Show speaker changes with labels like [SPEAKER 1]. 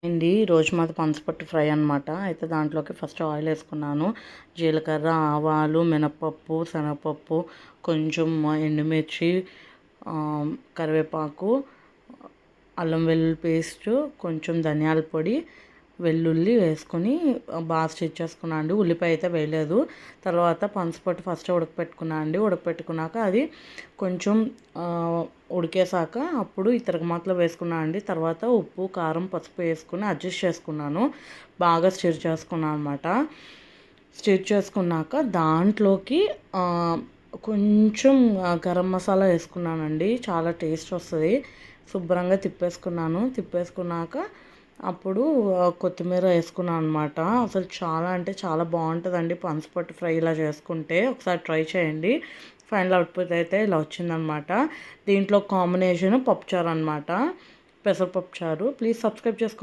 [SPEAKER 1] రోజు మాది పనసపొట్టు ఫ్రై అనమాట. అయితే దాంట్లోకి ఫస్ట్ ఆయిల్ వేసుకున్నాను. జీలకర్ర, ఆవాలు, మినపప్పు, శనగపప్పు, కొంచెం ఎండుమిర్చి, కరివేపాకు, అల్లం వెల్లుల్లి పేస్టు, కొంచెం ధనియాల పొడి, వెల్లుల్లి వేసుకొని బాగా స్టిచ్ చేసుకున్నాను అండి. ఉల్లిపాయ అయితే వేయలేదు. తర్వాత పనసపొట్టు ఫస్ట్ ఉడకపెట్టుకున్నాక అది కొంచెం ఉడికేసాక అప్పుడు ఈ తిరగమాతలో వేసుకున్నాను అండి. తర్వాత ఉప్పు, కారం, పసుపు వేసుకుని అడ్జస్ట్ చేసుకున్నాను. బాగా స్టిర్ చేసుకున్నాను అనమాట. స్టిర్ చేసుకున్నాక దాంట్లోకి కొంచెం గరం మసాలా వేసుకున్నానండి. చాలా టేస్ట్ వస్తుంది. శుభ్రంగా తిప్పేసుకున్నాక అప్పుడు కొత్తిమీర వేసుకున్నాను అనమాట. అసలు చాలా అంటే చాలా బాగుంటుందండి పనసపొట్టు ఫ్రై ఇలా చేసుకుంటే. ఒకసారి ట్రై చేయండి. ఫైనల్ అవుట్పుట్ అయితే ఇలా వచ్చిందనమాట. దీంట్లో కాంబినేషన్ పప్పుచారు అనమాట, పెసరపప్పు చారు. ప్లీజ్ సబ్స్క్రైబ్ చేసుకోండి.